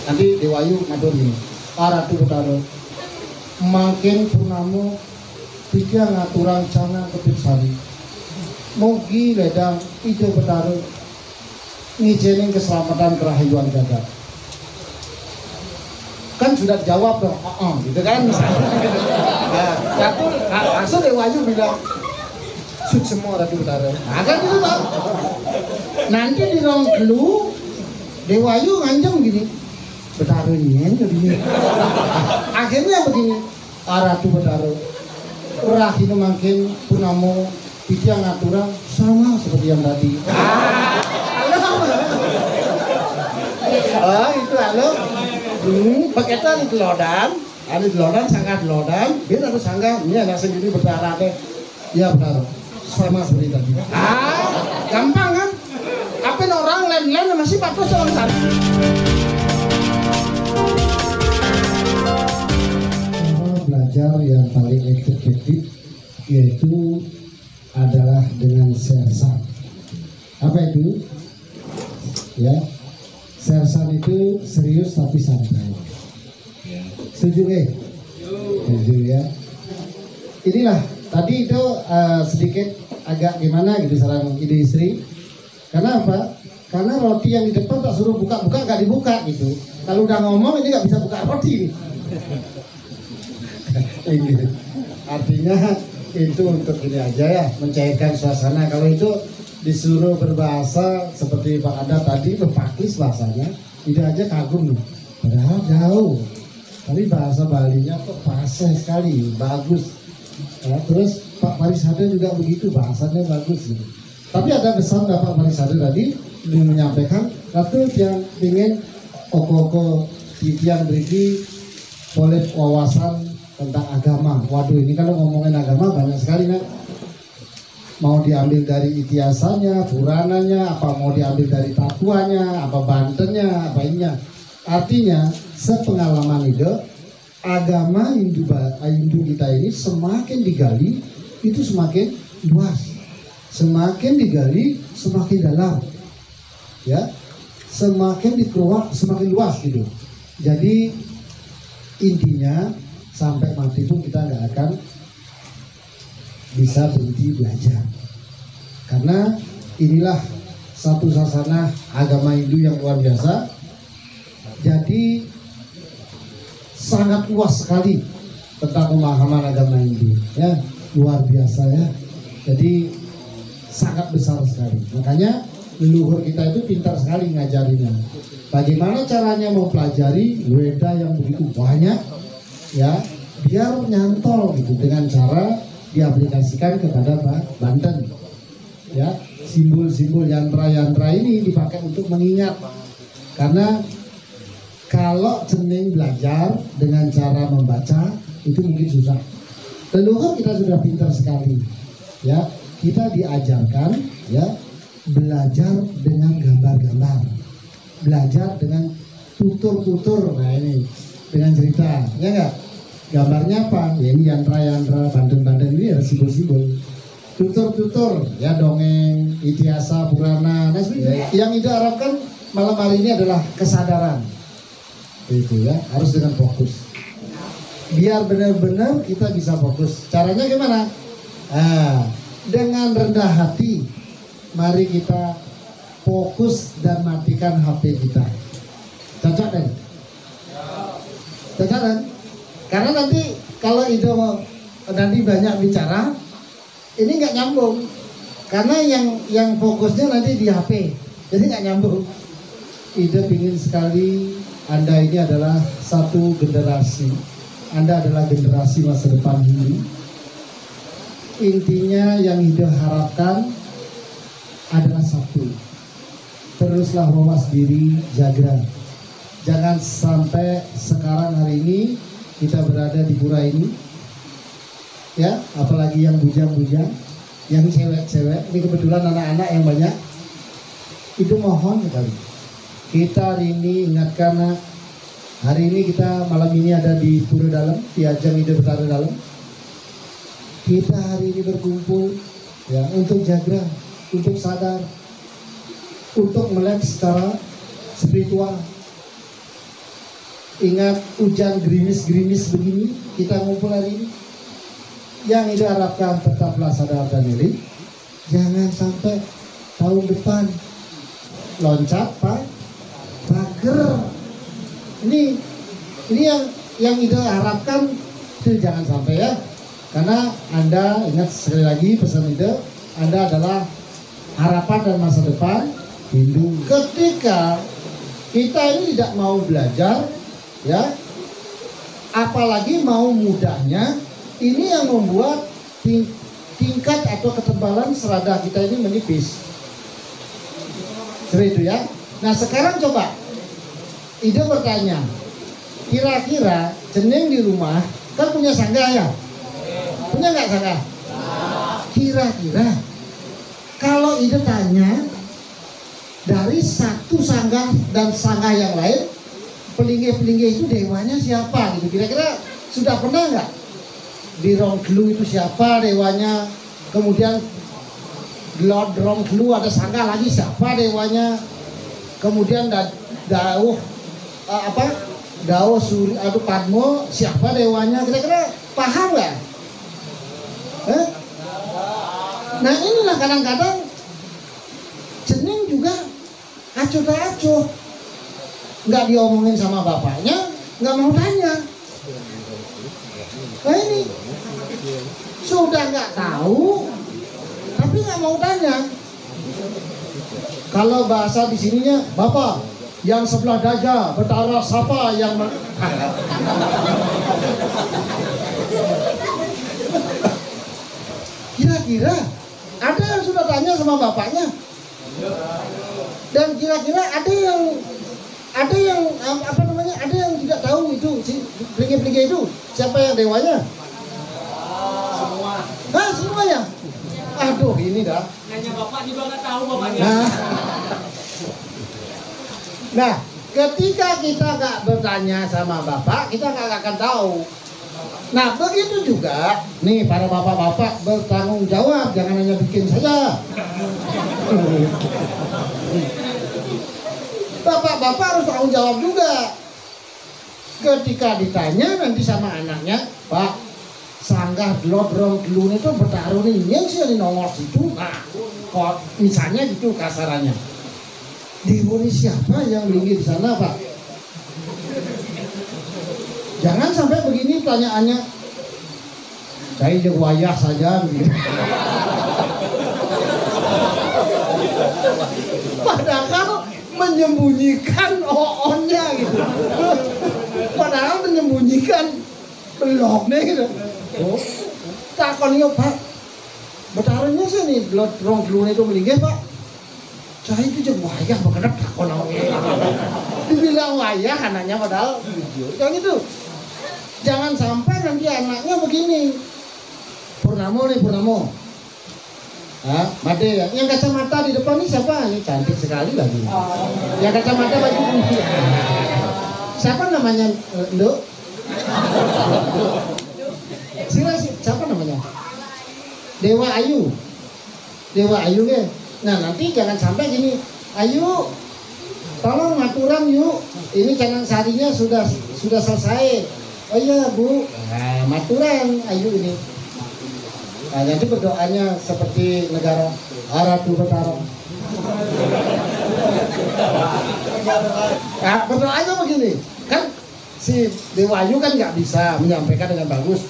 Nanti Dewayu ngatur ini. Ratu Betara. Makin purnamo tiga ngaturan cana kepit sari. Mugi ledang Ida Betara ngijenin keselamatan kerahian jagat. Kan sudah jawab dong, gitu kan misalnya. Nah, langsung Dewayu bilang, sud semua Ratu Betara. Nah kan gitu Pak. Nanti di ruang gelu Dewayu nganjeng gini, Betara nyen gini. Akhirnya begini, Ratu Betara rahinu makin punamo tiga ngatura sama seperti yang tadi. Oh itu halo. Paketan telodan, ada telodan sangat telodan, dia harus sangga, ini anak sendiri berdarah deh. Ya benar, sama seperti tadi. Gampang kan? Apa orang lain-lain masih pakai orang tadi. Cara belajar yang paling efektif yaitu adalah dengan sersan. Apa itu? Ya. Sersan itu serius tapi santai. Setuju nggak? Setuju ya. Inilah tadi itu sedikit agak gimana gitu saran ide istri. Karena apa? Karena roti yang di depan tak suruh buka-buka nggak dibuka gitu. Kalau udah ngomong ini nggak bisa buka roti. Artinya itu untuk ini aja ya, mencairkan suasana. Kalau itu disuruh berbahasa seperti Pak Ada tadi berpakis bahasanya, itu aja kagum nih. Padahal jauh, tapi bahasa Balinya kok fasih sekali, bagus. Ya, terus Pak Parisada juga begitu, bahasanya bagus gitu. Tapi ada pesan Bapak Parisada tadi menyampaikan, Ratu yang ingin oko-oko titian beriki boleh wawasan tentang agama. Waduh ini kalau ngomongin agama banyak sekali nak. Mau diambil dari itiasannya, purananya, apa mau diambil dari tatuanya, apa bantennya, apa ininya. Artinya, sepengalaman itu, agama Hindu kita ini semakin digali, itu semakin luas. Semakin digali, semakin dalam. Ya, semakin dikeluar, semakin luas gitu. Jadi, intinya, sampai mati pun kita nggak akan bisa berhenti belajar, karena inilah satu sasana agama Hindu yang luar biasa. Jadi sangat luas sekali tentang pemahaman agama Hindu, ya luar biasa ya. Jadi sangat besar sekali. Makanya leluhur kita itu pintar sekali ngajarinnya. Bagaimana caranya mempelajari Weda yang begitu banyak, ya biar nyantol gitu dengan cara diaplikasikan kepada Banten. Ya, simbol-simbol yantra-yantra ini dipakai untuk mengingat. Karena kalau cening belajar dengan cara membaca itu mungkin susah. Leluhur kita sudah pintar sekali. Ya, kita diajarkan ya belajar dengan gambar-gambar. Belajar dengan tutur-tutur. Nah, ini dengan cerita, ya enggak? Gambarnya apa? Ya ini yantra-yantra, Banten-Banten ini ada simbol-simbol. Tutur-tutur, ya dongeng, itiasa, purana. Nah, yang Ida harapkan malam hari ini adalah kesadaran. Itu ya, harus dengan fokus. Biar benar-benar kita bisa fokus. Caranya gimana? Dengan rendah hati, mari kita fokus dan matikan HP kita. Cocok kan? Cocok kan? Karena nanti kalau itu nanti banyak bicara, ini nggak nyambung. Karena yang fokusnya nanti di HP, jadi nggak nyambung. Ida ingin sekali Anda ini adalah satu generasi. Anda adalah generasi masa depan ini. Intinya yang Ida harapkan adalah satu. Teruslah mawas diri, jaga. Jangan sampai sekarang hari ini kita berada di pura ini, ya, apalagi yang bujang-bujang, yang cewek-cewek, ini kebetulan anak-anak yang banyak, itu mohon sekali. Kita hari ini ingatkan, hari ini kita malam ini ada di pura dalam, di ajang Ida Betara dalam. Kita hari ini berkumpul, ya, untuk jaga, untuk sadar, untuk melek secara spiritual. ingat hujan gerimis-gerimis begini kita ngumpul hari ini. Yang Ida harapkan tetaplah sadar dan diri. Jangan sampai tahun depan loncat pager. Ini yang Ida harapkan itu jangan sampai ya. Karena Anda ingat sekali lagi pesan Ida, Anda adalah harapan dan masa depan Hindu. Ketika kita ini tidak mau belajar, ya, apalagi mau mudahnya, ini yang membuat tingkat atau ketebalan serada kita ini menipis. Seperti itu ya. Nah sekarang coba Ida bertanya, kira-kira jeneng di rumah kan punya sangga ya? Punya nggak sangga? Kira-kira kalau Ida tanya dari satu sangga dan sangga yang lain, pelinggih-pelinggih itu dewanya siapa gitu? Kira-kira sudah pernah nggak di Rongklu itu siapa dewanya? Kemudian di Rongklu ada sangga lagi siapa dewanya? Kemudian Dauh Suri Padmo siapa dewanya? Kira-kira paham nggak? Nah inilah kadang-kadang jeneng juga acuh tak acuh, nggak diomongin sama bapaknya, nggak mau tanya. Nah ini sudah nggak tahu, tapi nggak mau tanya. Kalau bahasa di sininya, bapak yang sebelah dada berdarah siapa yang kira-kira ada yang sudah tanya sama bapaknya, dan kira-kira ada yang ada yang tidak tahu itu si pelinggih-pelinggih itu siapa yang dewanya? Semua ya. Aduh ini dah. Nanya bapak juga nggak tahu bapaknya. Nah, ketika kita nggak bertanya sama bapak, kita nggak akan tahu. Nah, begitu juga nih para bapak-bapak bertanggung jawab, jangan hanya bikin saja. Bapak-bapak harus tanggung jawab juga. Ketika ditanya nanti sama anaknya, Pak, sanggah Rong Klu itu bertaruh nih, yang sih di nomor situ. Nah, kok misalnya gitu kasarannya. Di siapa yang linggih di sana, Pak? Jangan sampai begini pertanyaannya. Saya jeung wayah saja gitu. Padahal menyembunyikan oonnya gitu. Padahal menyembunyikan beloknya gitu. Oh, takon Pak. Bertaruhnya sih nih Rong Klu itu melinggih, Pak. Saya itu jeung wayah bekenep takon dibilang wayah anaknya padahal video. Yang itu. Jangan sampai nanti anaknya begini. Purnamo. Made ya. Yang kacamata di depan ini siapa? Ini cantik sekali lagi. Yang kacamata baju putih. Siapa namanya, Nduk? Siapa namanya? Dewa Ayu ya. Nah nanti jangan sampai gini. Ayu, tolong aturan yuk. Ini Canang Sarinya sudah selesai. Oh iya Bu, nah, maturan Ayu ini. Nah, nanti berdoanya seperti negara Ratu Betara. Nah, berdoanya begini, kan si Dewa Ayu kan nggak bisa menyampaikan dengan bagus.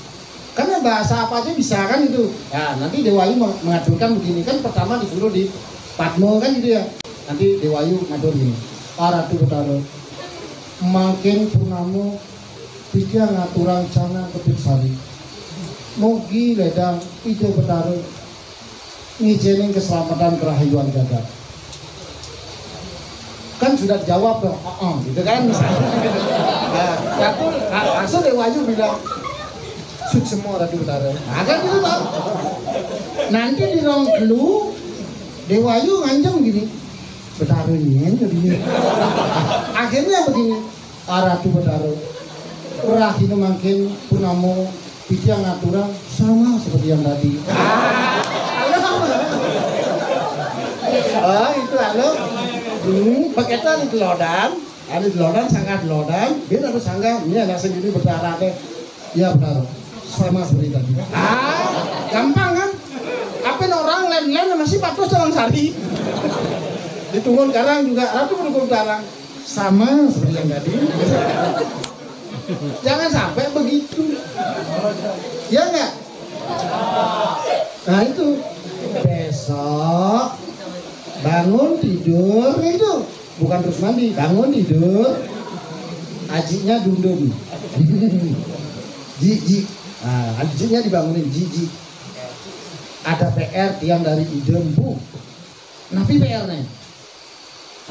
Karena bahasa apa aja bisa kan itu. Ya, nanti Dewa Ayu mengaturkan begini kan, pertama disuruh di Padmo kan gitu ya. Nanti Dewa Ayu ngatur gini. Ratu Betara. Makin purnamo Pika ngaturang cana ketik sari. Mugi ledang ide betaru ngijening keselamatan kerahayuan jagat. Kan sudah jawab dong, gitu kan misalnya. Nah, langsung Dewa Ayu bilang semua Ratu Betara. Nah kan gitu Pak. Nanti di Rongklu Dewa Ayu ngancam gini, Betara ini gini. Akhirnya begini, Ratu Betara. Rahinu makin purnamo Pitya ngaturang sama seperti yang tadi. Itu halo. Paketan itu lodan, ada lodan sangat lodan. Kita harus sangga, ini anak sendiri berdarah deh. Ya benar, sama seperti tadi. Gampang kan? Apa orang lain-lain masih patus dalam sari. Ditunggu karang juga, ratu menunggu karang. Sama seperti yang tadi. Jangan sampai begitu. Ya enggak? Nah itu besok bangun tidur itu bukan terus mandi, bangun tidur ajinya dundun. Jiji, ajinya dibangunin jiji. Ada PR tiang dari idem bu. Napi PR-nya.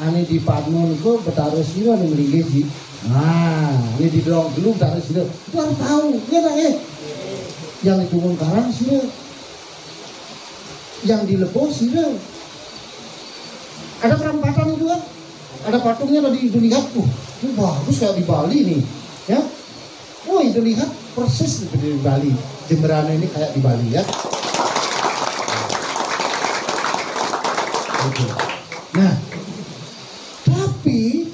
Ani di Padmon itu bertaruh sini ada melinggi. Nah, ini didorong dulu bertaruh sini. Itu harus tahu, ya nak yang ditunggu karang sini, yang dilebos sini. Ada perempatan itu kan? Ada patungnya tadi itu lihat, ini bagus kayak di Bali nih, ya. Oh itu lihat persis seperti di Bali. Jemberana ini kayak di Bali ya. Oke. Nah, tapi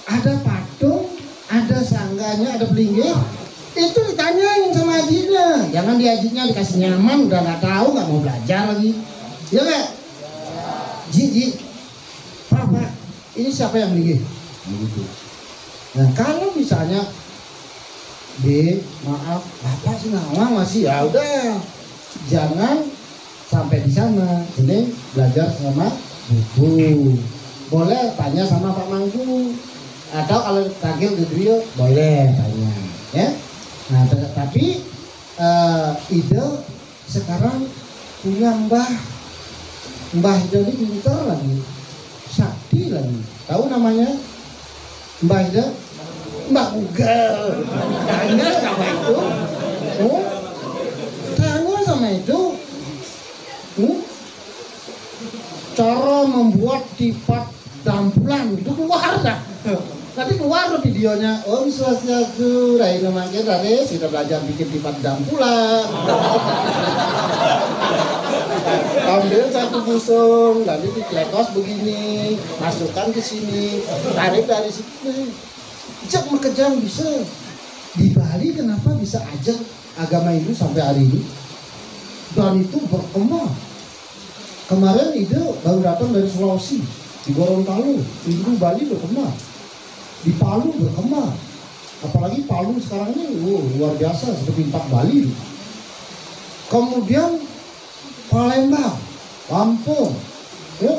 ada patung, ada sangganya, ada pelinggir. Itu ditanyain sama ajinya. Jangan di ajinya dikasih nyaman, udah nggak tahu, nggak mau belajar lagi. Ya nggak? Ji, Pak, ini siapa yang pelinggir? Begitu. Nah, kalau misalnya maaf, Bapak sih ngawang masih, ya udah, jangan sampai di sana. Ini belajar sama buku. Boleh tanya sama Pak Mangku, atau kalau panggil ke Drio boleh tanya, ya. Nah, tapi ide sekarang punya Mbah Ida ini pintar lagi, sakti lagi. Tahu namanya Mbah Ida? Mbak Google. Tanya sama itu. Tanya sama itu. Cara membuat tipat dampulan itu keluar dah. Nanti keluar videonya. Om Swastiastu, Raina Mangke Rares, kita belajar bikin tipat dampulan. Ambil satu busung, nanti diklekos begini, masukkan ke sini, tarik dari sini. Ajak makejang bisa. Di Bali kenapa bisa ajak agama Hindu sampai hari ini? Dan itu berkembang. Kemarin ide baru datang dari Sulawesi, di Gorontalo, Hindu Bali berkembang. Di Palu berkembang. Apalagi Palu sekarang ini luar biasa seperti Empat Bali. Kemudian Palembang, Lampung, ya.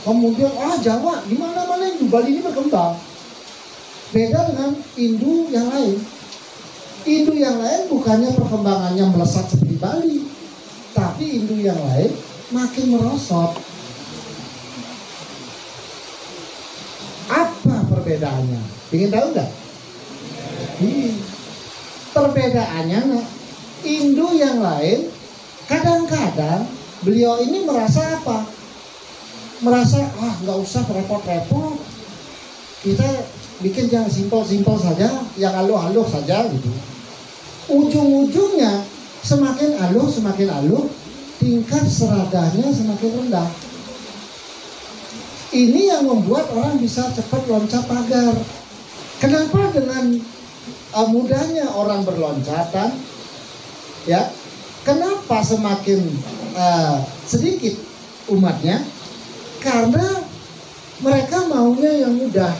Kemudian Jawa, di mana-mana Hindu Bali ini berkembang. Beda dengan Hindu yang lain. Hindu yang lain bukannya perkembangannya melesat seperti Bali, tapi Hindu yang lain makin merosot. Apa perbedaannya? Ingin tahu nggak? Perbedaannya, Hindu yang lain kadang-kadang beliau ini merasa apa? Merasa nggak usah repot-repot. Kita bikin yang simpel-simpel saja, yang aluh-aluh saja gitu. Ujung-ujungnya semakin aluh, tingkat seradahnya semakin rendah. Ini yang membuat orang bisa cepat loncat pagar. Kenapa dengan mudahnya orang berloncatan? Ya, kenapa semakin sedikit umatnya? Karena mereka maunya yang mudah.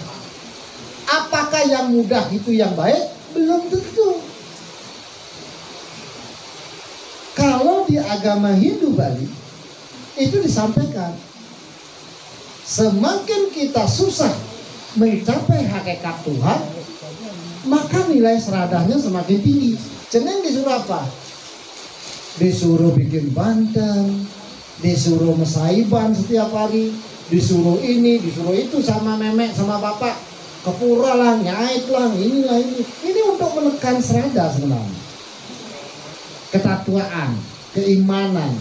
Apakah yang mudah itu yang baik? Belum tentu. Kalau di agama Hindu Bali itu disampaikan, semakin kita susah mencapai hakikat Tuhan, maka nilai seradahnya semakin tinggi. Ceneng disuruh apa? Disuruh bikin bandeng, disuruh mesaiban setiap hari, disuruh ini, disuruh itu sama memek, sama bapak. Kepura lah, nyait lah, inilah ini. Ini untuk menekan serada sebenarnya. Ketatuaan, keimanan.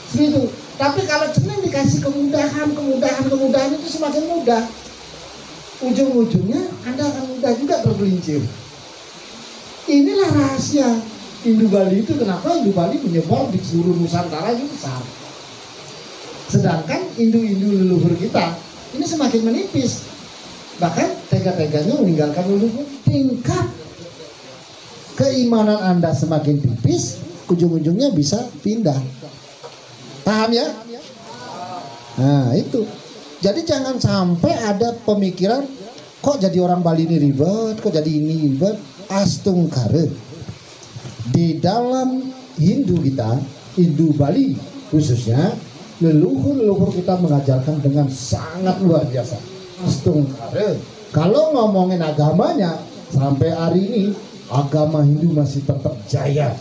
Seperti itu. Tapi kalau ceneng dikasih kemudahan itu semakin mudah. Ujung-ujungnya Anda akan mudah juga tergelincir. Inilah rahasia Hindu Bali itu. Kenapa Hindu Bali menyebar di seluruh Nusantara itu besar. Sedangkan Hindu-Hindu leluhur kita ini semakin menipis. bahkan tega-teganya meninggalkan leluhur. Tingkat keimanan Anda semakin tipis, ujung-ujungnya bisa pindah. Paham ya? Nah itu. Jadi jangan sampai ada pemikiran, kok jadi orang Bali ini ribet, kok jadi ini ribet. Astungkare. Di dalam Hindu kita, Hindu Bali khususnya, leluhur kita mengajarkan dengan sangat luar biasa. Astungkare. Kalau ngomongin agamanya, sampai hari ini agama Hindu masih tetap jaya.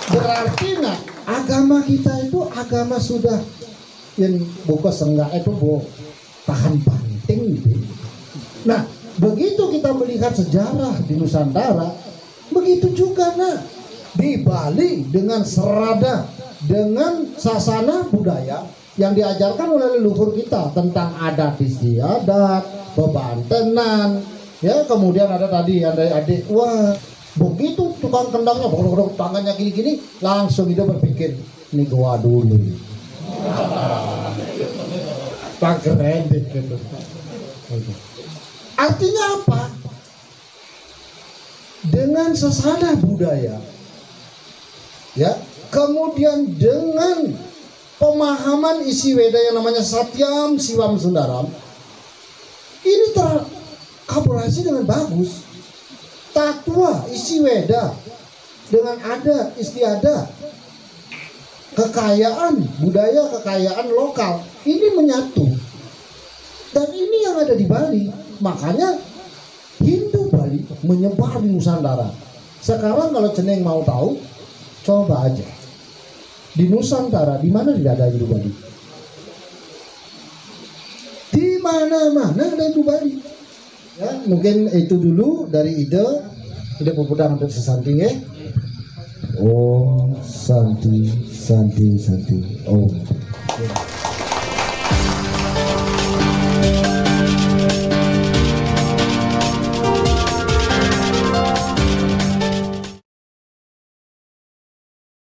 Berarti nak agama kita itu agama sudah yang buka senggak itu tahan banting gitu. Nah begitu kita melihat sejarah di Nusantara, begitu juga nah di Bali dengan serada, dengan sasana budaya yang diajarkan oleh leluhur kita tentang adat istiadat, bebantenan, ya kemudian ada tadi adik-adik, wah begitu tukang kendangnya bodok tangannya gini-gini, langsung dia berpikir ini gua dulu tak kredit gitu. Artinya apa? Dengan sesana budaya, ya kemudian dengan pemahaman isi Weda yang namanya Satyam Siwam Sundaram, ini terkolaborasi dengan bagus. Tatwa isi Weda dengan adat istiadat, kekayaan budaya, kekayaan lokal ini menyatu. Dan ini yang ada di Bali. Makanya Hindu Bali menyebar di Nusantara. Sekarang kalau Ceneng mau tahu, coba aja di Nusantara, di mana tidak ada Hindu Bali? Di mana-mana ada Hindu Bali. Ya, mungkin itu dulu dari ide pemuda untuk sesanting ya. Om Santi Santi Santi Om.